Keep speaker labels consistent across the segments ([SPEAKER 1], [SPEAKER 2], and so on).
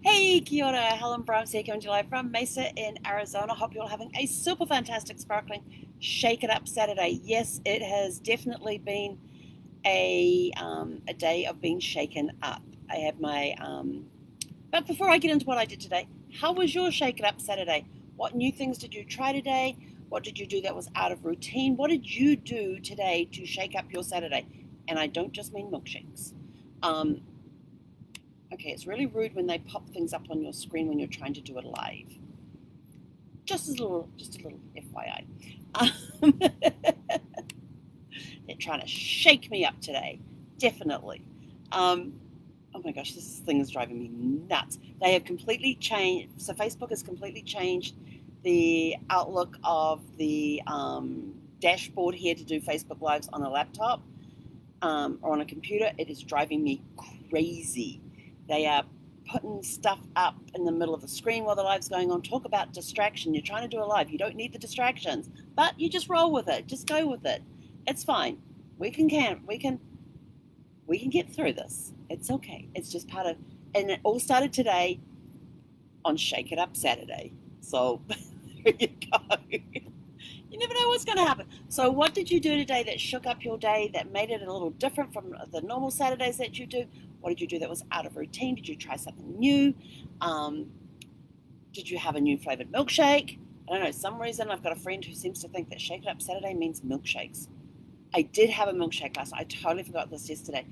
[SPEAKER 1] Hey, kia ora, Helen Brahms here, coming to you live from Mesa in Arizona. Hope you're all having a super fantastic, sparkling, shake it up Saturday. Yes, it has definitely been a day of being shaken up. I have my, but before I get into what I did today, how was your shake it up Saturday? What new things did you try today? What did you do that was out of routine? What did you do today to shake up your Saturday? And I don't just mean milkshakes. Okay, it's really rude when they pop things up on your screen when you're trying to do it live. Just a little FYI. They're trying to shake me up today, definitely. Oh my gosh, this thing is driving me nuts. They have completely changed. So Facebook has completely changed the outlook of the dashboard here to do Facebook Lives on a laptop or on a computer. It is driving me crazy. They are putting stuff up in the middle of the screen while the live's going on. Talk about distraction. You're trying to do a live. You don't need the distractions, but you just roll with it. Just go with it. It's fine. We can get through this. It's okay. It's just part of, and it all started today on Shake It Up Saturday. So there you go. You never know what's going to happen. So what did you do today that shook up your day, that made it a little different from the normal Saturdays that you do? What did you do that was out of routine? Did you try something new? Did you have a new flavored milkshake? I don't know. Some reason I've got a friend who seems to think that Shake It Up Saturday means milkshakes. I did have a milkshake last night. I totally forgot this yesterday.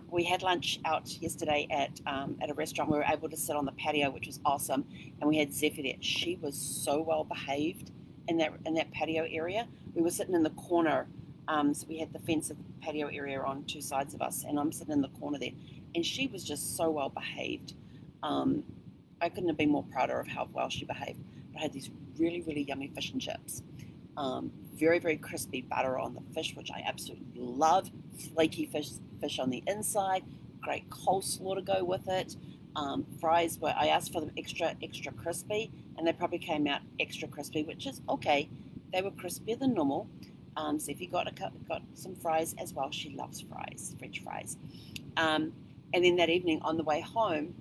[SPEAKER 1] We had lunch out yesterday at a restaurant. We were able to sit on the patio, which was awesome. And we had Zephyr there. She was so well behaved in that patio area. We were sitting in the corner. So we had the fence of the patio area on two sides of us, and I'm sitting in the corner there. And she was just so well behaved. I couldn't have been more prouder of how well she behaved. But I had these really, really yummy fish and chips. Very, very crispy butter on the fish, which I absolutely love. Flaky fish on the inside. Great coleslaw to go with it. Fries I asked for them extra crispy, and they probably came out extra crispy, which is okay. They were crispier than normal. So if you got some fries as well, she loves fries, French fries. And then that evening on the way home,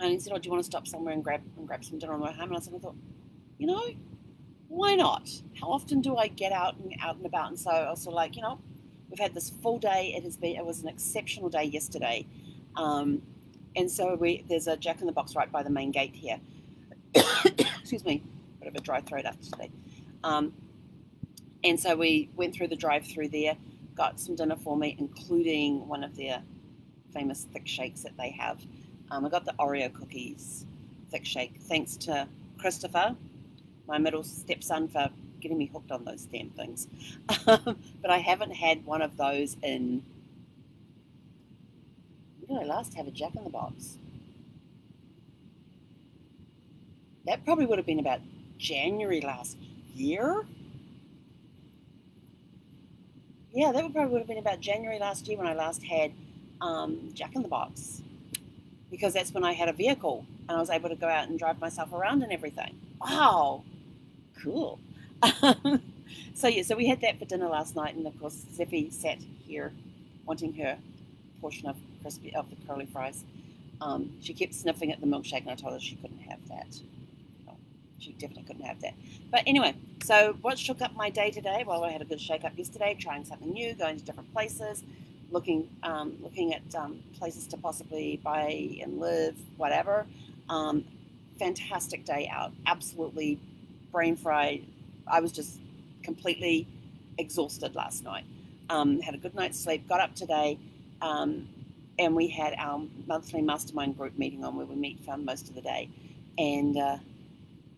[SPEAKER 1] he said, "Oh, do you want to stop somewhere and grab some dinner on the way home?" And I thought, why not? How often do I get out and about? And so I was sort of like, we've had this full day. It was an exceptional day yesterday. And so there's a Jack in the Box right by the main gate here. Excuse me, bit of a dry throat after today. And so we went through the drive-through there, got some dinner for me, including one of their famous thick shakes that they have. I got the Oreo cookies thick shake, thanks to Christopher, my middle stepson, for getting me hooked on those damn things. But I haven't had one of those in, when did I last have a Jack in the Box? That probably would have been about January last year. Yeah, that probably would have been about January last year when I last had Jack in the Box, because that's when I had a vehicle and I was able to go out and drive myself around and everything. Wow, cool. So we had that for dinner last night, and of course Zeffy sat here wanting her portion of the curly fries. She kept sniffing at the milkshake, and I told her she couldn't have that. She definitely couldn't have that. But anyway, so what shook up my day today? Well, I had a good shake up yesterday, trying something new, going to different places, looking at places to possibly buy and live, whatever. Fantastic day out. Absolutely brain fried. I was just completely exhausted last night. Had a good night's sleep, got up today, and we had our monthly mastermind group meeting on, where we meet for most of the day. And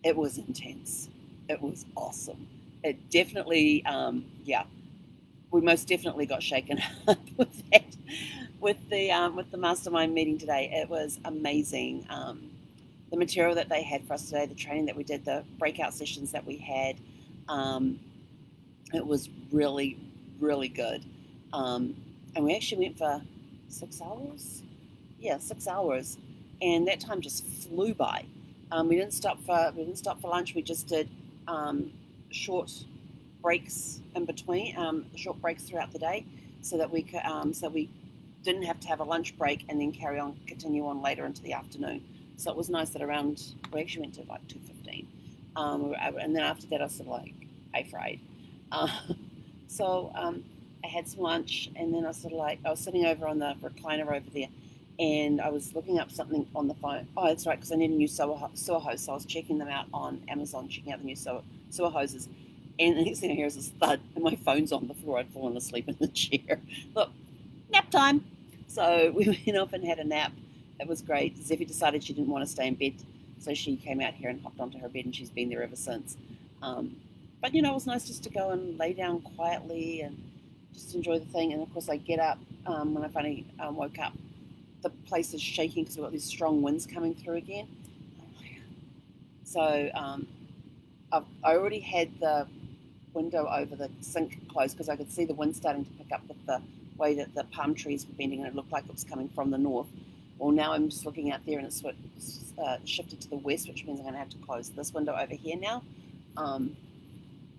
[SPEAKER 1] it was intense. It was awesome. It definitely, we most definitely got shaken up with that, with the mastermind meeting today. It was amazing. The material that they had for us today, the training that we did, the breakout sessions that we had, it was really, really good. And we actually went for 6 hours. Yeah, 6 hours, and that time just flew by. We didn't stop for lunch. We just did short breaks in between, short breaks throughout the day, so that we didn't have to have a lunch break and then continue on later into the afternoon. So it was nice that around, we actually went to like 2:15. And then after that I was sort of like afraid. Uh, so I had some lunch, and then I was sort of like, I was sitting over on the recliner over there, and I was looking up something on the phone. Oh, that's right, because I need a new sewer hose. So I was checking them out on Amazon, checking out the new sewer hoses. And the next thing I hear is this thud, and my phone's on the floor. I'd fallen asleep in the chair. Look, nap time. So we went off and had a nap. It was great. Zeffie decided she didn't want to stay in bed, so she came out here and hopped onto her bed, and she's been there ever since. But, it was nice just to go and lay down quietly and just enjoy the thing. And, of course, I get up when I finally woke up. The place is shaking because we've got these strong winds coming through again. So I already had the window over the sink closed because I could see the wind starting to pick up with the way that the palm trees were bending, and it looked like it was coming from the north. Well, now I'm just looking out there, and it's shifted to the west, which means I'm going to have to close this window over here now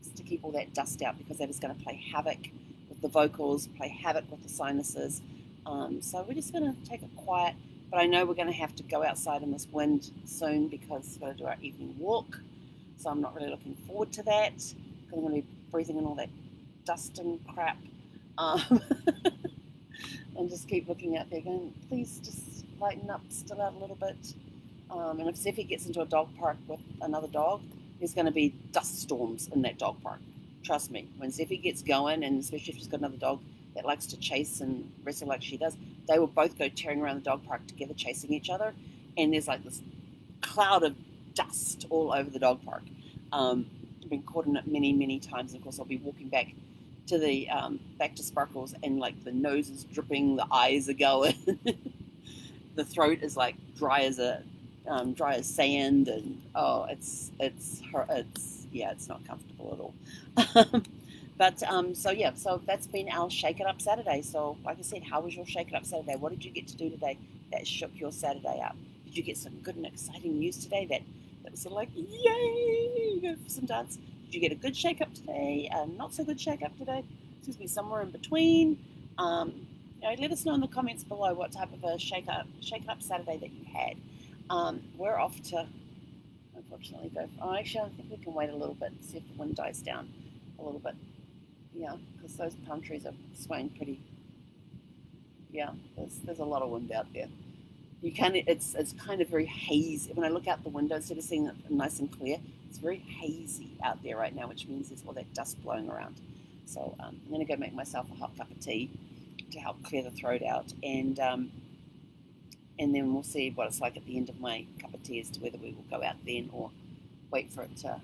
[SPEAKER 1] just to keep all that dust out, because that is going to play havoc with the vocals, play havoc with the sinuses. So we're just going to take it quiet. But I know we're going to have to go outside in this wind soon because we've got to do our evening walk. So I'm not really looking forward to that, because I'm going to be breathing in all that dust and crap. And just keep looking out there going, please just lighten up, still out a little bit. And if Zeffie gets into a dog park with another dog, there's going to be dust storms in that dog park. Trust me. When Zeffie gets going, and especially if she's got another dog that likes to chase and wrestle like she does, they will both go tearing around the dog park together, chasing each other. And there's like this cloud of dust all over the dog park. I've been caught in it many, many times. And of course, I'll be walking back to the back to Sparkles, and like the nose is dripping, the eyes are going, the throat is like dry as sand, and it's not comfortable at all. But so that's been our Shake It Up Saturday. So like I said, how was your Shake It Up Saturday? What did you get to do today that shook your Saturday up? Did you get some good and exciting news today that was sort of like, yay, go for some dance? Did you get a good shake up today? Not so good shake up today? Excuse me, somewhere in between. Let us know in the comments below what type of a shake it up Saturday that you had. We're off to, unfortunately, actually, I think we can wait a little bit and see if the wind dies down a little bit. Yeah, because those palm trees are swaying pretty. Yeah, there's a lot of wind out there. It's kind of very hazy. When I look out the window, instead of seeing it nice and clear, it's very hazy out there right now, which means there's all that dust blowing around. So I'm going to go make myself a hot cup of tea to help clear the throat out, and then we'll see what it's like at the end of my cup of tea as to whether we will go out then or wait for it to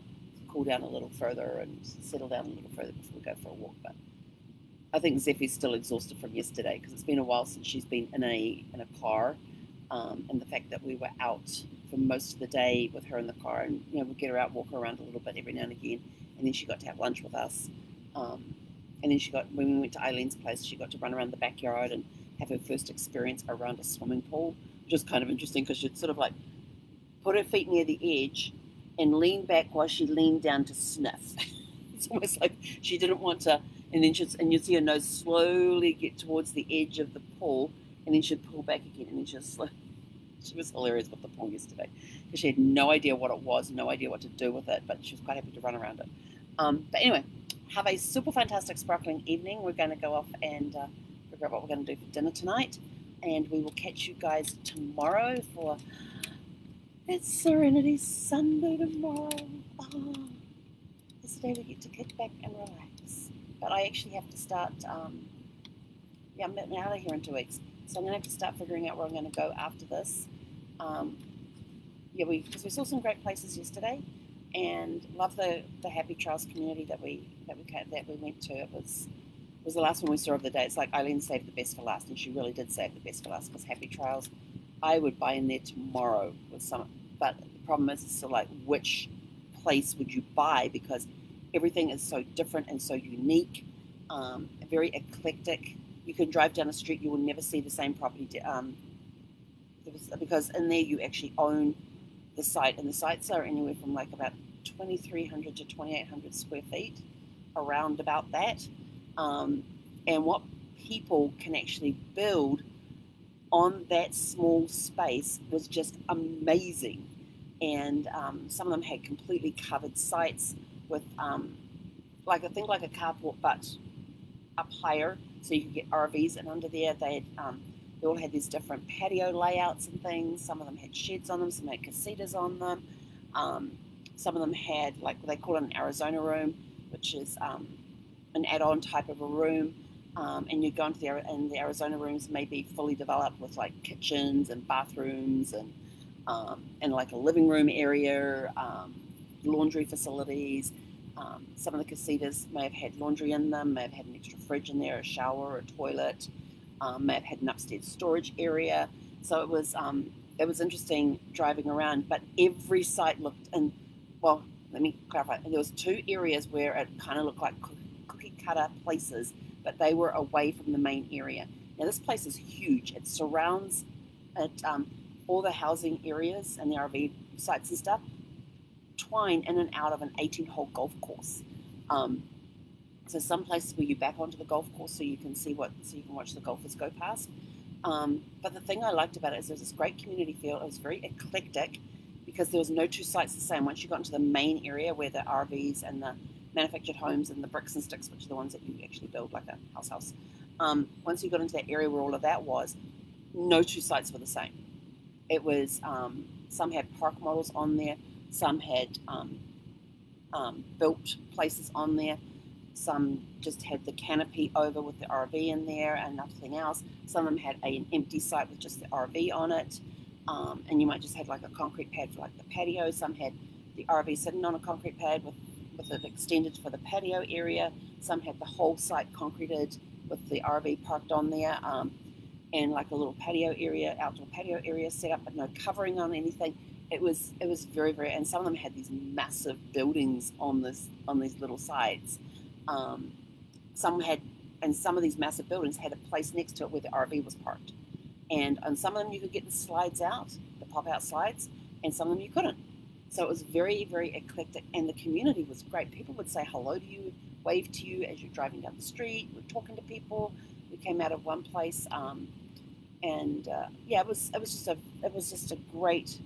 [SPEAKER 1] cool down a little further and settle down a little further before we go for a walk. But I think Zeffie's still exhausted from yesterday, because it's been a while since she's been in a car. And the fact that we were out for most of the day with her in the car, and we'll get her out, walk her around a little bit every now and again, and then she got to have lunch with us, and then when we went to Eileen's place, she got to run around the backyard and have her first experience around a swimming pool, which was kind of interesting, because she'd sort of like put her feet near the edge and lean back while she leaned down to sniff. It's almost like she didn't want to, and then you'd see her nose slowly get towards the edge of the pool, and then she'd pull back again, and then she was hilarious with the pool yesterday, because she had no idea what it was, no idea what to do with it, but she was quite happy to run around it. But anyway, have a super fantastic sparkling evening. We're going to go off and figure out what we're going to do for dinner tonight, and we will catch you guys tomorrow for It's Serenity Sunday tomorrow. This day we get to kick back and relax. But I actually have to start, I'm out of here in 2 weeks. So I'm going to have to start figuring out where I'm going to go after this. Because we saw some great places yesterday, and love the Happy Trails community that we went to. It was the last one we saw of the day. It's like Eileen saved the best for last, and she really did save the best for last, because Happy Trails, I would buy in there tomorrow with some. But the problem is, it's still like, which place would you buy? Because everything is so different and so unique, very eclectic. You can drive down the street, you will never see the same property, because in there you actually own the site, and the sites are anywhere from like about 2,300 to 2,800 square feet, around about that. And what people can actually build on that small space was just amazing. And some of them had completely covered sites with like a thing like a carport, but up higher, so you could get RVs in under there. They all had these different patio layouts and things. Some of them had sheds on them, some had casitas on them. Some of them had, like, they call it an Arizona room, which is an add-on type of a room. And you go into the Arizona rooms may be fully developed with like kitchens and bathrooms and like a living room area, laundry facilities. Some of the casitas may have had laundry in them, may have had an extra fridge in there, a shower, a toilet, may have had an upstairs storage area. So it was interesting driving around, but every site looked, and well, let me clarify, there was two areas where it kind of looked like cookie cutter places, but they were away from the main area. Now this place is huge. It surrounds all the housing areas and the RV sites and stuff twine in and out of an 18-hole golf course. So some places where you back onto the golf course so you can watch the golfers go past. But the thing I liked about it is there was this great community feel. It was very eclectic because there was no two sites the same. Once you got into the main area where the RVs and the manufactured homes and the bricks and sticks, which are the ones that you actually build like a house. Once you got into that area where all of that was, no two sites were the same. It was, some had park models on there, some had built places on there, some just had the canopy over with the RV in there and nothing else. Some of them had an empty site with just the RV on it, and you might just have like a concrete pad for like the patio. Some had the RV sitting on a concrete pad with it extended for the patio area. Some had the whole site concreted with the RV parked on there, and like a little patio area, outdoor patio area set up, but no covering on anything. It was very, very, and some of them had these massive buildings on these little sites. Some of these massive buildings had a place next to it where the RV was parked, and on some of them you could get the slides out, the pop-out slides, and some of them you couldn't. So it was very, very eclectic, and the community was great. People would say hello to you, wave to you as you're driving down the street. We're talking to people. We came out of one place, it was just a great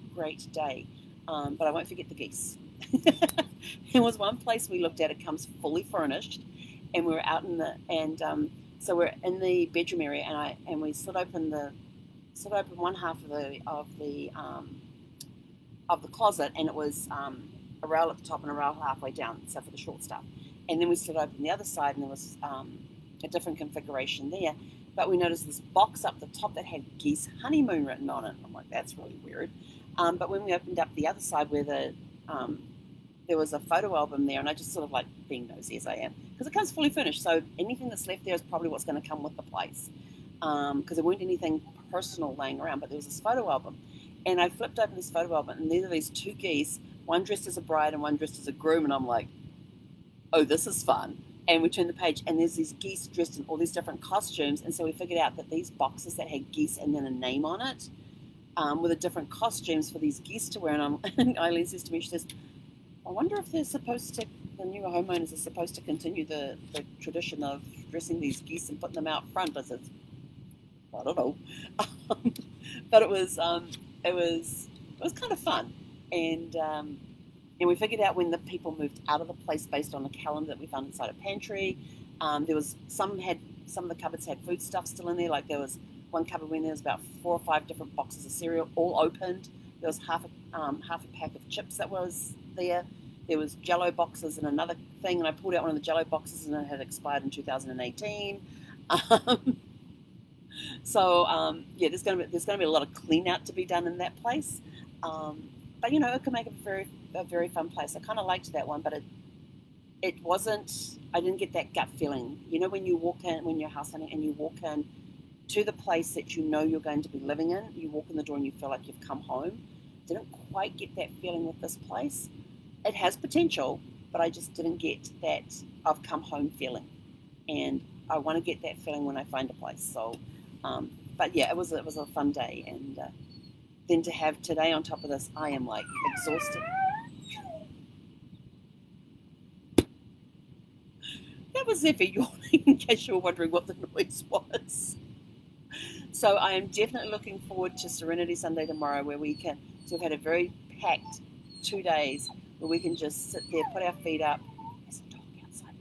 [SPEAKER 1] day. But I won't forget the geese. There was one place we looked at. It comes fully furnished, and we were out so we're in the bedroom area, and we slid open one half of the closet, and it was a rail at the top and a rail halfway down, so for the short stuff. And then we slid open the other side, and there was a different configuration there. But we noticed this box up the top that had Geese Honeymoon written on it. I'm like, that's really weird. But when we opened up the other side where there was a photo album there, and I just sort of like being nosy as I am, because it comes fully finished, so anything that's left there is probably what's going to come with the place. Because there weren't anything personal laying around, but there was this photo album. And I flipped open this photo album, and there are these two geese, one dressed as a bride and one dressed as a groom, and I'm like, oh, this is fun. And we turned the page, and there's these geese dressed in all these different costumes, and so we figured out that these boxes that had geese and then a name on it were the different costumes for these geese to wear. And Eileen says to me, she says, I wonder if the new homeowners are supposed to continue the tradition of dressing these geese and putting them out front. I said, I don't know. But it was kind of fun, and we figured out when the people moved out of the place based on a calendar that we found inside a pantry. There was some of the cupboards had food stuff still in there. Like there was one cupboard when there was about 4 or 5 different boxes of cereal all opened. There was half a pack of chips that was there. There was Jell-O boxes and another thing, and I pulled out one of the Jell-O boxes, and it had expired in 2018. There's going to be a lot of clean out to be done in that place. But it could make a very fun place. I kind of liked that one, but it wasn't. I didn't get that gut feeling. When you walk in, when you're house hunting and you walk in to the place that you're going to be living in, you walk in the door and you feel like you've come home. Didn't quite get that feeling with this place. It has potential, but I just didn't get that I've come home feeling, and I want to get that feeling when I find a place. So, but yeah, it was a fun day, and then to have today on top of this, I am like exhausted. That was Zephyr yawning, in case you were wondering what the noise was. So I am definitely looking forward to Serenity Sunday tomorrow, where we can. So we've had a very packed 2 days where we can just sit there, put our feet up. There's a dog outside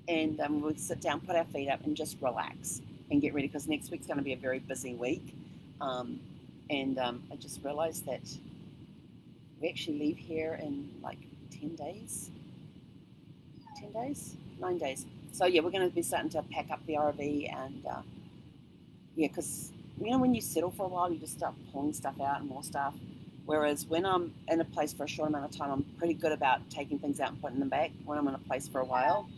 [SPEAKER 1] the window. And we'll sit down, put our feet up, and just relax and get ready, because next week's going to be a very busy week. I just realised that we actually leave here in like 10 days. 10 days? 9 days. So yeah, we're going to be starting to pack up the RV, and yeah, because you know, when you settle for a while, you just start pulling stuff out and more stuff. Whereas when I'm in a place for a short amount of time, I'm pretty good about taking things out and putting them back. When I'm in a place for a while,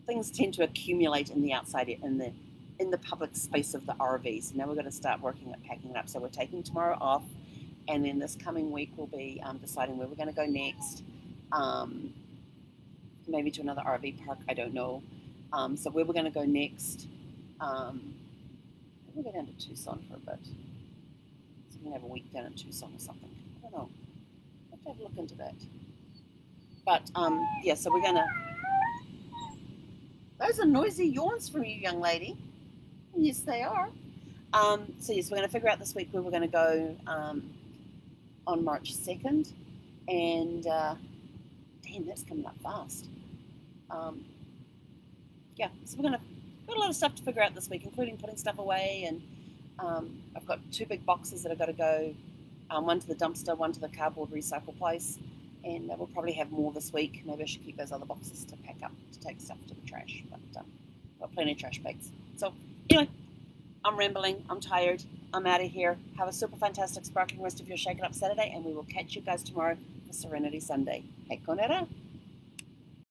[SPEAKER 1] things tend to accumulate in the outside, in the public space of the RV. So now we're going to start working at packing it up. So we're taking tomorrow off, and then this coming week we'll be deciding where we're going to go next. Maybe to another RV park, I don't know. So where we're going to go next, we'll go down to Tucson for a bit. So we're going to have a week down in Tucson or something. I don't know. I'll have to have a look into that. But yeah, so we're going to... Those are noisy yawns from you, young lady. Yes, they are. So yes, we're going to figure out this week where we're going to go on March 2nd. And damn, that's coming up fast. Yeah, so we're got a lot of stuff to figure out this week, including putting stuff away. And I've got 2 big boxes that I've got to go, one to the dumpster, one to the cardboard recycle place. And we'll probably have more this week. Maybe I should keep those other boxes to pack up, to take stuff to the trash. But I've got plenty of trash bags. So anyway, I'm rambling. I'm tired. I'm out of here. Have a super fantastic, sparkling rest of your Shake It Up Saturday, and we will catch you guys tomorrow for Serenity Sunday. Hey, Conera.